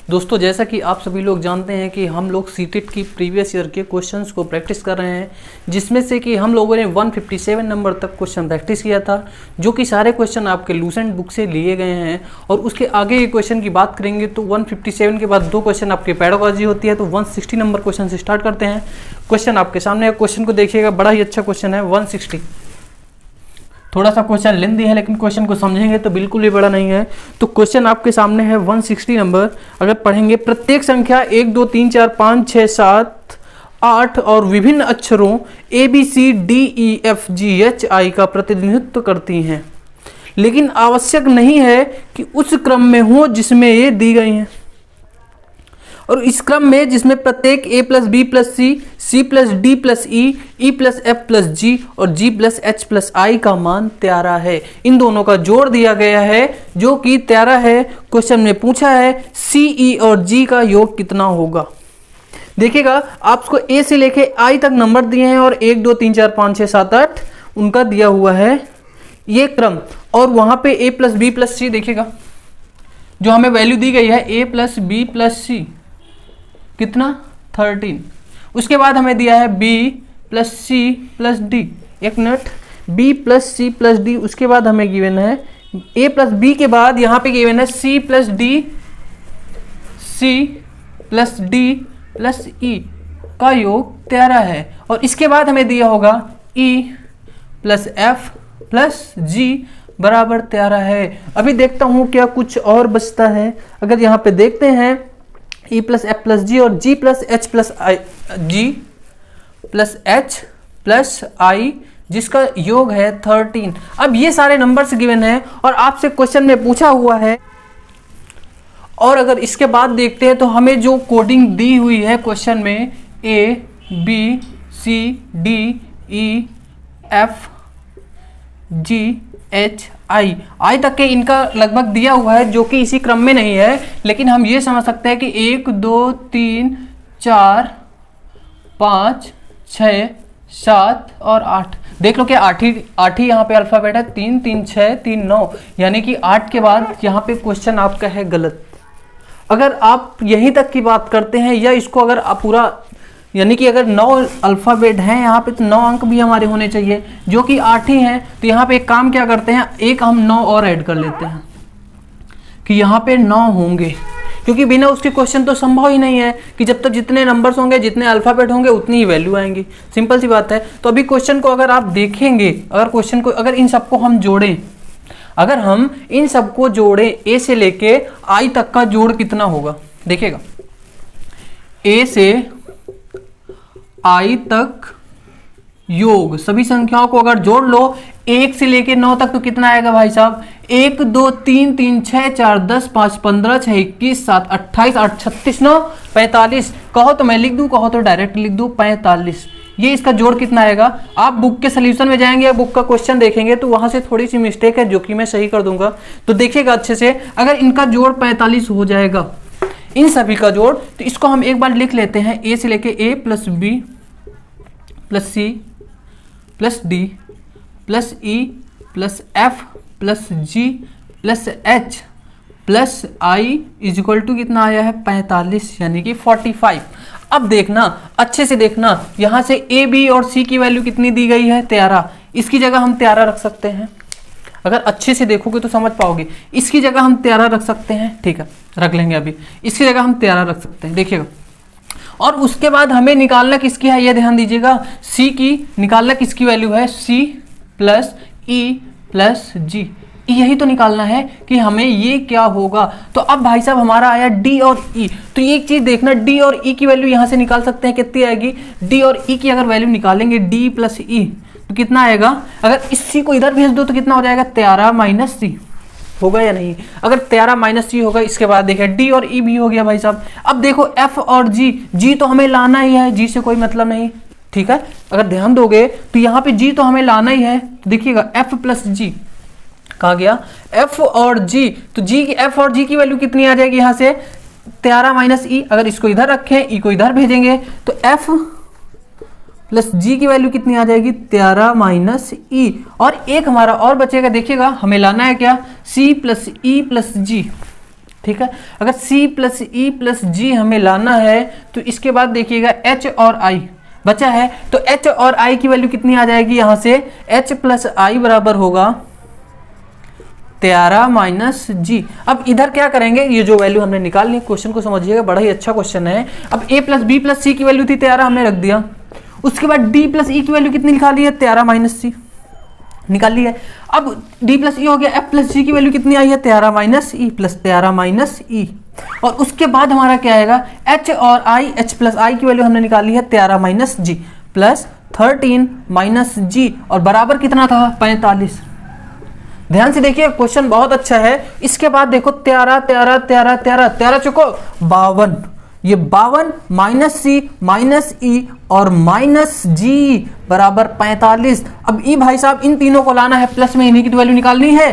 दोस्तों जैसा कि आप सभी लोग जानते हैं कि हम लोग सीटेट की प्रीवियस ईयर के क्वेश्चंस को प्रैक्टिस कर रहे हैं, जिसमें से कि हम लोगों ने 157 नंबर तक क्वेश्चन प्रैक्टिस किया था, जो कि सारे क्वेश्चन आपके लूसेंट बुक से लिए गए हैं। और उसके आगे के क्वेश्चन की बात करेंगे तो 157 के बाद 2 क्वेश्चन आपके पेडागॉजी होती है। तो 160 नंबर क्वेश्चन से स्टार्ट करते हैं। क्वेश्चन आपके सामने है, क्वेश्चन को देखिएगा, बड़ा ही अच्छा क्वेश्चन है 160। थोड़ा सा क्वेश्चन लेंथी है, लेकिन क्वेश्चन को समझेंगे तो बिल्कुल भी बड़ा नहीं है। तो क्वेश्चन आपके सामने है 160 नंबर। अगर पढ़ेंगे, प्रत्येक संख्या 1 2 3 4 5 6 7 8 और विभिन्न अक्षरों ABCDEFGHI का प्रतिनिधित्व करती हैं, लेकिन आवश्यक नहीं है कि उस क्रम में हो जिसमें ये दी गई हैं, और इस क्रम में जिसमें प्रत्येक A + B + C, C + D + E, E + F + G और G + H + I का मान 13 है। इन दोनों का जोड़ दिया गया है जो कि 13 है। क्वेश्चन में पूछा है C, E और G का योग कितना होगा। देखिएगा, आपको A से लेके I तक नंबर दिए हैं और 1 2 3 4 5 6 7 8 उनका दिया हुआ है ये क्रम, और वहां पे A + B + C देखिएगा, जो हमें वैल्यू दी गई है A + B + C कितना 13। उसके बाद हमें दिया है B + C + D, एक मिनट, B + C + D। उसके बाद हमें गिवन है A + B के बाद यहाँ पे गिवन है C + D + E का योग 13 है, और इसके बाद हमें दिया होगा E + F + G बराबर 13 है। अभी देखता हूँ क्या कुछ और बचता है। अगर यहाँ पे देखते हैं E + F + G और G + H + I जिसका योग है 13। अब ये सारे नंबर्स गिवन है और आपसे क्वेश्चन में पूछा हुआ है। और अगर इसके बाद देखते हैं तो हमें जो कोडिंग दी हुई है क्वेश्चन में A B C D E F G H I तक के इनका लगभग दिया हुआ है, जो कि इसी क्रम में नहीं है, लेकिन हम ये समझ सकते हैं कि 1 2 3 4 5 6 7 और 8। देख लो कि 8 ही यहाँ पे अल्फाबेट है, 3 3 6 3 9, यानी कि 8 के बाद यहाँ पे क्वेश्चन आपका है गलत। अगर आप यहीं तक की बात करते हैं, या इसको अगर आप पूरा, यानी कि अगर 9 अल्फ़ाबेट हैं यहाँ पे तो 9 अंक भी हमारे होने चाहिए, जो कि 8 ही हैं। तो यहाँ पे एक काम क्या करते हैं, एक हम 9 और ऐड कर लेते हैं कि यहाँ पे 9 होंगे, क्योंकि बिना उसके क्वेश्चन तो संभव ही नहीं है कि जब तक जितने नंबर्स होंगे, जितने अल्फ़ाबेट होंगे, उतनी ही वैल्यू आएंगी। सिंपल सी बात है। तो अभी क्वेश्चन को अगर आप देखेंगे, अगर इन सबको हम जोड़ें, अगर हम इन सबको जोड़ें, A से लेके I तक का जोड़ कितना होगा। देखिएगा, A से I तक योग सभी संख्याओं को अगर जोड़ लो 1 से लेके 9 तक, तो कितना आएगा भाई साहब, 1 2 3 3 6 4 10 5 15 6 21 7 28 8 36 9 45। कहो तो मैं लिख दूं, कहो तो डायरेक्ट लिख दूं 45। ये इसका जोड़ कितना आएगा। आप बुक के सोल्यूशन में जाएंगे या बुक का क्वेश्चन देखेंगे तो वहां से थोड़ी सी मिस्टेक है, जो कि मैं सही कर दूंगा। तो देखिएगा अच्छे से, अगर इनका जोड़ 45 हो जाएगा, इन सभी का जोड़, तो इसको हम एक बार लिख लेते हैं। A से लेके A + B + C + D + E + F + G + H + I = कितना आया है 45, यानी कि 45। अब देखना, अच्छे से देखना, यहाँ से A B और C की वैल्यू कितनी दी गई है 13। इसकी जगह हम 13 रख सकते हैं, अगर अच्छे से देखोगे तो समझ पाओगे। इसकी जगह हम 13 रख सकते हैं, ठीक है, रख लेंगे। अभी इसकी जगह हम 13 रख सकते हैं, देखिएगा। और उसके बाद हमें निकालना किसकी है, ये ध्यान दीजिएगा, C की निकालना किसकी वैल्यू है, C + E + G। यही तो निकालना है कि हमें ये क्या होगा। तो अब भाई साहब हमारा आया D और E। तो एक चीज देखना, D और E की वैल्यू यहां से निकाल सकते हैं, कितनी आएगी। D और E की अगर वैल्यू निकालेंगे D + E तो कितना आएगा। अगर इस C को इधर भेज दो तो कितना हो जाएगा, 13 - C होगा या नहीं। अगर 13 - C होगा, इसके बाद देखिए D और E भी हो गया भाई साहब। अब देखो F और G तो हमें लाना ही है, G से कोई मतलब नहीं, ठीक है। अगर ध्यान दोगे तो यहाँ पे G तो हमें लाना ही है। तो देखिएगा F + G कहा गया, F और G, तो F और G की वैल्यू कितनी आ जाएगी यहाँ से 13 - E। अगर इसको इधर रखें, E को इधर भेजेंगे, तो F + G की वैल्यू कितनी आ जाएगी 13 - E। और एक हमारा और बचेगा, देखिएगा हमें लाना है क्या, C + E + G। ठीक है। अगर C plus E plus G हमें लाना है तो इसके बाद देखिएगा H और I बचा है, तो H और I की वैल्यू कितनी आ जाएगी यहाँ से, H प्लस I बराबर होगा 13 माइनस G। अब इधर क्या करेंगे, ये जो वैल्यू हमने निकाल ली, क्वेश्चन को समझिएगा, बड़ा ही अच्छा क्वेश्चन है। अब A plus B plus C की वैल्यू थी 13, हमने रख दिया। उसके बाद D प्लस E की वैल्यू कितनी निकाल ली है, 13 माइनस C निकाल ली है। अब D प्लस E हो गया, F प्लस G की वैल्यू कितनी आई है, 13 minus E plus 13 minus E। और उसके बाद हमारा क्या आएगा, H और I, H प्लस I की वैल्यू हमने निकाली है 13 minus G plus 13 minus G और बराबर कितना था, 45। ध्यान से देखिए क्वेश्चन बहुत अच्छा है। इसके बाद देखो 13 13 13 13 13 चुको 52, ये 52 माइनस C माइनस E और माइनस G बराबर 45। अब ई भाई साहब इन तीनों को लाना है, प्लस में इन्हीं की वैल्यू निकालनी है।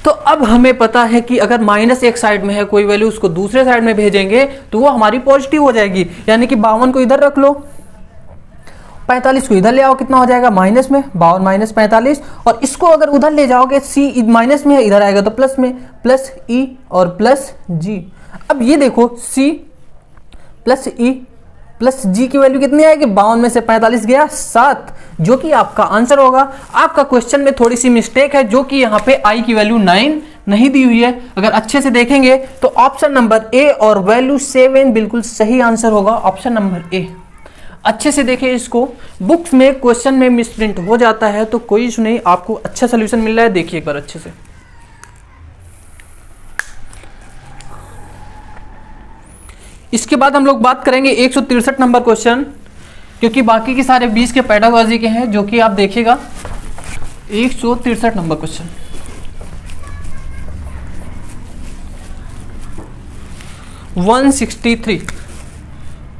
तो अब हमें पता है कि अगर माइनस एक साइड में है कोई वैल्यू, उसको दूसरे साइड में भेजेंगे तो वो हमारी पॉजिटिव हो जाएगी। यानी कि 52 को इधर रख लो, 45 को इधर ले आओ, कितना हो जाएगा माइनस में, 52 माइनस 45। और इसको अगर उधर ले जाओगे, C माइनस में है, इधर आएगा तो प्लस में, प्लस E और प्लस G। अब ये देखो C plus E plus G की वैल्यू कितनी आएगी, 52 में से 45 गया 7, जो कि आपका आंसर होगा। आपका क्वेश्चन में थोड़ी सी मिस्टेक है, जो कि यहाँ पे I की वैल्यू 9 नहीं दी हुई है। अगर अच्छे से देखेंगे तो ऑप्शन नंबर A और वैल्यू 7 बिल्कुल सही आंसर होगा, ऑप्शन नंबर A। अच्छे से देखिए इसको, बुक्स में क्वेश्चन में मिसप्रिंट हो जाता है तो कोई इशू नहीं, आपको अच्छा सोल्यूशन मिल रहा है, देखिए एक बार अच्छे से। इसके बाद हम लोग बात करेंगे 163 नंबर क्वेश्चन, क्योंकि बाकी के सारे 20 के पेडागोजी के हैं, जो कि आप देखिएगा 163 नंबर क्वेश्चन।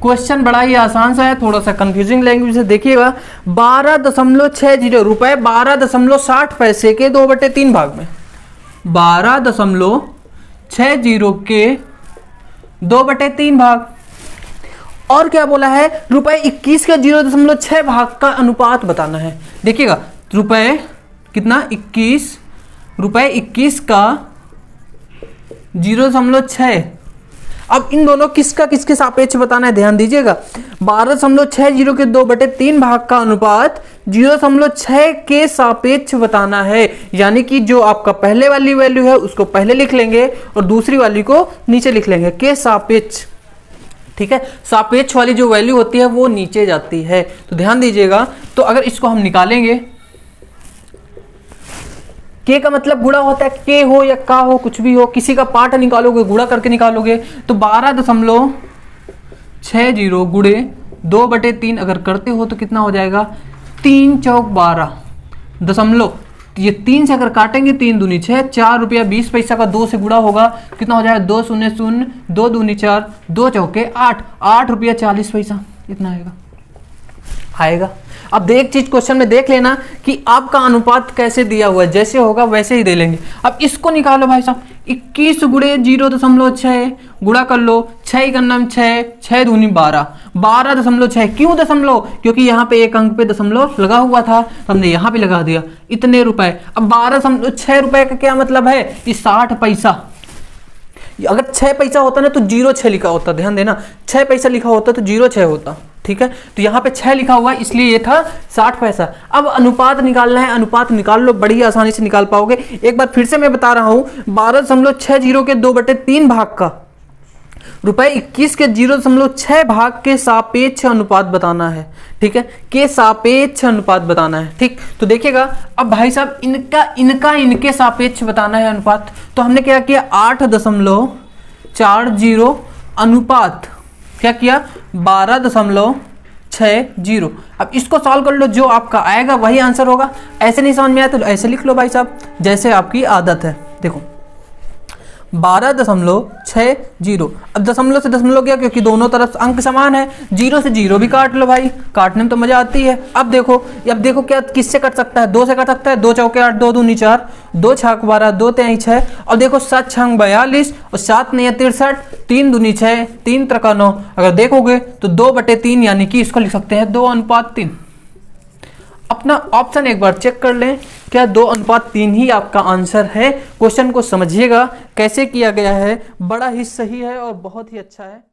क्वेश्चन बड़ा ही आसान सा है, थोड़ा सा कंफ्यूजिंग लैंग्वेज है, देखिएगा। 12.60 रुपए 12.60 पैसे के 2/3 भाग में, 12.60 के 2/3 भाग, और क्या बोला है, रुपए 21 के 0.6 भाग का अनुपात बताना है। देखिएगा रुपए कितना, 21, रुपए 21 का 0.6। अब इन दोनों किसका किसके सापेक्ष बताना है, ध्यान दीजिएगा। 12.60 के 2/3 भाग का अनुपात 0.6 के सापेक्ष बताना है। यानी कि जो आपका पहले वाली वैल्यू है उसको पहले लिख लेंगे और दूसरी वाली को नीचे लिख लेंगे, के सापेक्ष। ठीक है, सापेक्ष वाली जो वैल्यू होती है वो नीचे जाती है, तो ध्यान दीजिएगा। तो अगर इसको हम निकालेंगे, के का मतलब गुणा होता है, के हो या का हो, कुछ भी हो, किसी का पार्ट निकालोगे गुणा करके निकालोगे, तो 12.60 गुणे 2/3 अगर करते हो तो कितना हो जाएगा, 3 चौक 12 दशमलव, ये 3 से अगर काटेंगे 3 दूनी 6, 4 रुपया 20 पैसा का 2 से गुणा होगा, कितना हो जाएगा, 2 शून्य 0, 2 दूनी 4, 2 चौके 8, 8 रुपया 40 पैसा, इतना आएगा। अब एक चीज क्वेश्चन में देख लेना कि आपका अनुपात कैसे दिया हुआ है, जैसे होगा वैसे ही दे लेंगे। अब इसको निकालो भाई साहब, 21 गुणे 0.6 गुणा कर लो, 6 का नाम 6, 6 दूनी 12, 12.6। क्यों दशमलव, क्योंकि यहाँ पे एक अंक पे दशमलव लगा हुआ था, तो हमने यहाँ पे लगा दिया, इतने रुपए। अब 12.6 रुपए का क्या मतलब है, ये 60 पैसा। अगर 6 पैसा होता ना तो 0.6 लिखा होता, ध्यान देना, 6 पैसा लिखा होता तो 0.6 होता। ठीक है, तो यहाँ पे 6 लिखा हुआ है इसलिए ये था 60 पैसा। अब अनुपात निकालना है, अनुपात निकाल लो, बड़ी आसानी से निकाल पाओगे। एक बार फिर से मैं बता रहा हूँ, 12.60 के 2/3 भाग का रुपए 21 के 0.6 भाग के सापेक्ष अनुपात बताना है। ठीक है, के सापेक्ष अनुपात बताना है। ठीक, तो देखिएगा अब भाई साहब इनके सापेक्ष बताना है अनुपात, तो हमने क्या किया, 8.40 अनुपात क्या किया, 12.60। अब इसको सॉल्व कर लो, जो आपका आएगा वही आंसर होगा। ऐसे नहीं समझ में आया तो ऐसे लिख लो भाई साहब, जैसे आपकी आदत है। देखो 12.60, अब दशमलव से दशमलव गया क्योंकि दोनों तरफ अंक समान है, 0 से 0 भी काट लो भाई, काटने में तो मजा आती है। अब देखो क्या किससे कट सकता है, 2 से कट सकता है, 2 चौके 8, 2 दूनी 4, 2 छाक 12, 2 तेई 6, और देखो 7 छंग 42 और 7 नहीं 63, 3 दूनी 6, 3 त्रिका 9। अगर देखोगे तो 2/3 यानी कि इसको लिख सकते हैं 2:3। अपना ऑप्शन एक बार चेक कर लें, क्या 2:3 ही आपका आंसर है। क्वेश्चन को समझिएगा कैसे किया गया है, बड़ा ही सही है और बहुत ही अच्छा है।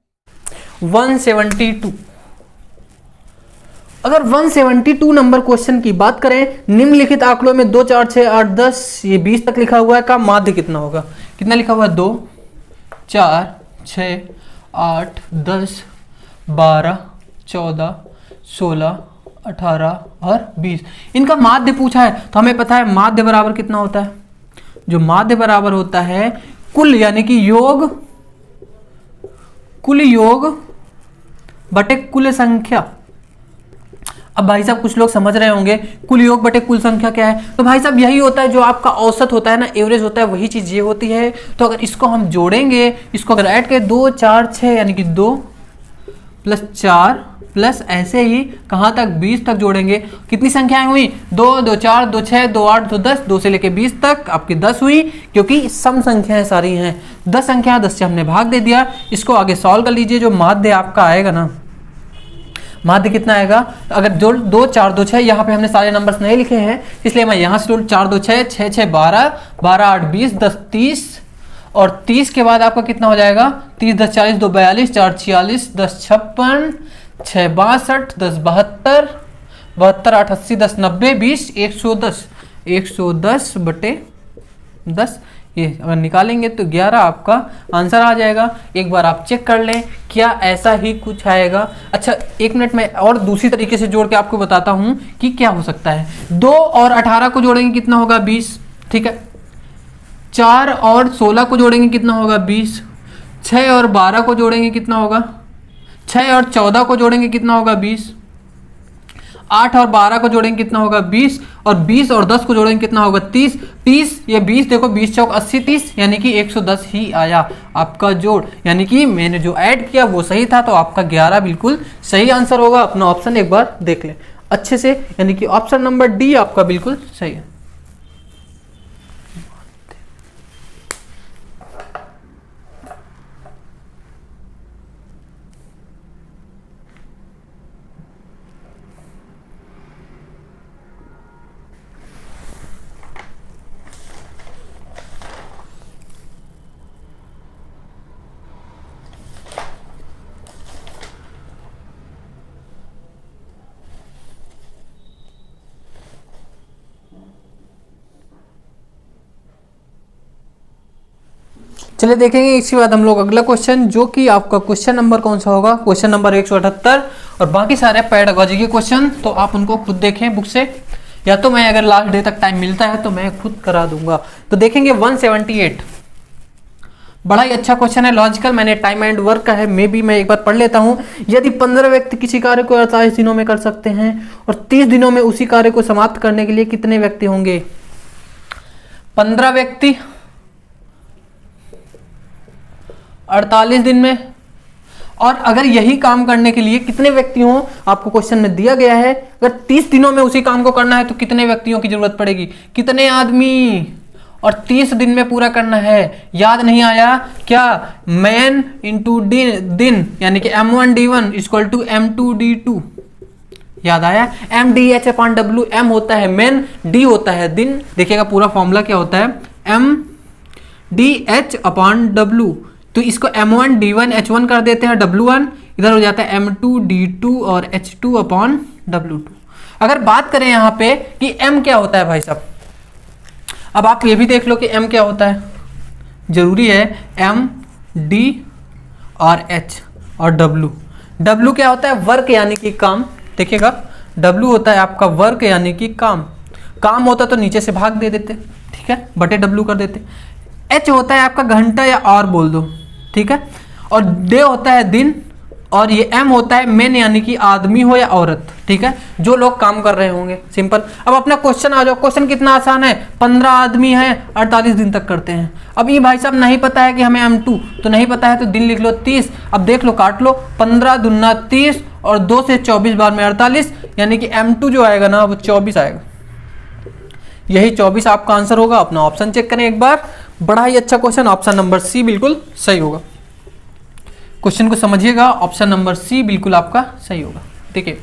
172, अगर 172 नंबर क्वेश्चन की बात करें, निम्नलिखित आंकड़ों में 2, 4, 6, 8, 10 ये 20 तक लिखा हुआ है का माध्य कितना होगा। कितना लिखा हुआ है, 2, 4, 6, 8, 10, 12, 14, 16, 18 और 20, इनका माध्य पूछा है। तो हमें पता है माध्य बराबर कितना होता है, जो माध्य बराबर होता है कुल यानी कि योग, कुल योग बटे कुल संख्या। अब भाई साहब कुछ लोग समझ रहे होंगे कुल योग बटे कुल संख्या क्या है, तो भाई साहब यही होता है जो आपका औसत होता है ना, एवरेज होता है, वही चीज ये होती है। तो अगर इसको हम जोड़ेंगे, इसको अगर ऐड करें 2, 4, 6 यानी कि 2 + 4 प्लस ऐसे ही कहाँ तक 20 तक जोड़ेंगे, कितनी संख्याएं हुई, 2, 2, 4, 2, 6, 2, 8, 2, 10, 2 से लेके 20 तक आपकी 10 हुई, क्योंकि सम संख्याएं सारी हैं। 10 संख्या 10 से हमने भाग दे दिया। इसको आगे सॉल्व कर लीजिए, जो माध्य आपका आएगा ना, माध्य कितना आएगा, अगर जो 2, 4, 2, 6, यहाँ पे हमने सारे नंबर्स नहीं लिखे हैं इसलिए मैं यहाँ से 4, 2, 6, 6, 6, 12, 12, 8, 20, 10, 30 और 30 के बाद आपका कितना हो जाएगा, 30, 10, 40, 2, 42, 4, 46, 10, 56, 6, 62, 10, 72, 72, 8, 80, 10, 90, 20, 110, 110 बटे 10, ये अगर निकालेंगे तो 11 आपका आंसर आ जाएगा। एक बार आप चेक कर लें क्या ऐसा ही कुछ आएगा। अच्छा 1 मिनट में और दूसरी तरीके से जोड़ के आपको बताता हूं कि क्या हो सकता है। 2 और 18 को जोड़ेंगे कितना होगा, 20, ठीक है। 4 और 16 को जोड़ेंगे कितना होगा, 20। 6 और 12 को जोड़ेंगे कितना होगा, 6 और 14 को जोड़ेंगे कितना होगा, 20। 8 और 12 को जोड़ेंगे कितना होगा, 20 और 20 और 10 को जोड़ेंगे कितना होगा, 30। 30 ये 20 देखो 20 चौक 80, 30 यानी कि 110 ही आया आपका जोड़, यानी कि मैंने जो ऐड किया वो सही था, तो आपका 11 बिल्कुल सही आंसर होगा। अपना ऑप्शन एक बार देख लें अच्छे से, यानी कि ऑप्शन नंबर डी आपका बिल्कुल सही है। चलिए देखेंगे इसके बाद हम लोग अगला क्वेश्चन, जो कि आपका क्वेश्चन नंबर कौन सा होगा, क्वेश्चन नंबर 178 और बाकी सारे पेडागोजी के क्वेश्चन तो आप उनको खुद देखें बुक से, या तो मैं अगर लास्ट डे तक टाइम मिलता है तो मैं खुद करा दूंगा। तो देखेंगे 178, बड़ा ही अच्छा क्वेश्चन है, लॉजिकल, मैंने टाइम एंड वर्क का है, मे बी मैं एक बार पढ़ लेता हूं। यदि 15 व्यक्ति किसी कार्य को 48 दिनों में कर सकते हैं और 30 दिनों में उसी कार्य को समाप्त करने के लिए कितने व्यक्ति होंगे। 15 व्यक्ति 48 दिन में, और अगर यही काम करने के लिए कितने व्यक्ति हों आपको क्वेश्चन में दिया गया है। अगर 30 दिनों में उसी काम को करना है तो कितने व्यक्तियों की जरूरत पड़ेगी, कितने आदमी, और 30 दिन में पूरा करना है। याद नहीं आया क्या, मैन इंटू दिन यानी कि M1D1 = M2D2, याद आया। MDH/W, M होता है मैन, D होता है दिन, देखिएगा पूरा फॉर्मूला क्या होता है, MDH/W, तो इसको M1D1 H1 कर देते हैं, W1 इधर हो जाता है M2D2 और H2/W2। अगर बात करें यहाँ पे कि M क्या होता है भाई साहब, अब आप ये भी देख लो कि M क्या होता है, जरूरी है M, D और H और W। W क्या होता है, वर्क यानी कि काम, देखिएगा W होता है आपका वर्क यानी कि काम, काम होता तो नीचे से भाग दे देते, ठीक है, बटे W कर देते। H होता है आपका घंटा या और बोल दो, ठीक है, और डे होता है दिन, और ये M होता है मैन यानी कि आदमी हो या औरत, ठीक है, जो लोग काम कर रहे होंगे, सिंपल। अब अपना क्वेश्चन आ जाओ, क्वेश्चन कितना आसान है, 15 आदमी हैं 48 दिन तक करते हैं। अब ये भाई साहब नहीं पता है कि हमें M2 तो नहीं पता है, तो दिन लिख लो 30, अब देख लो काट लो, 15 दूना 30 और 2 से 24 बार में 48, यानी कि M2 जो आएगा ना वो 24 आएगा, यही 24 आपका आंसर होगा। अपना ऑप्शन चेक करें एक बार, बड़ा ही अच्छा क्वेश्चन, ऑप्शन नंबर सी बिल्कुल सही होगा। क्वेश्चन को समझिएगा, ऑप्शन नंबर सी बिल्कुल आपका सही होगा। देखिए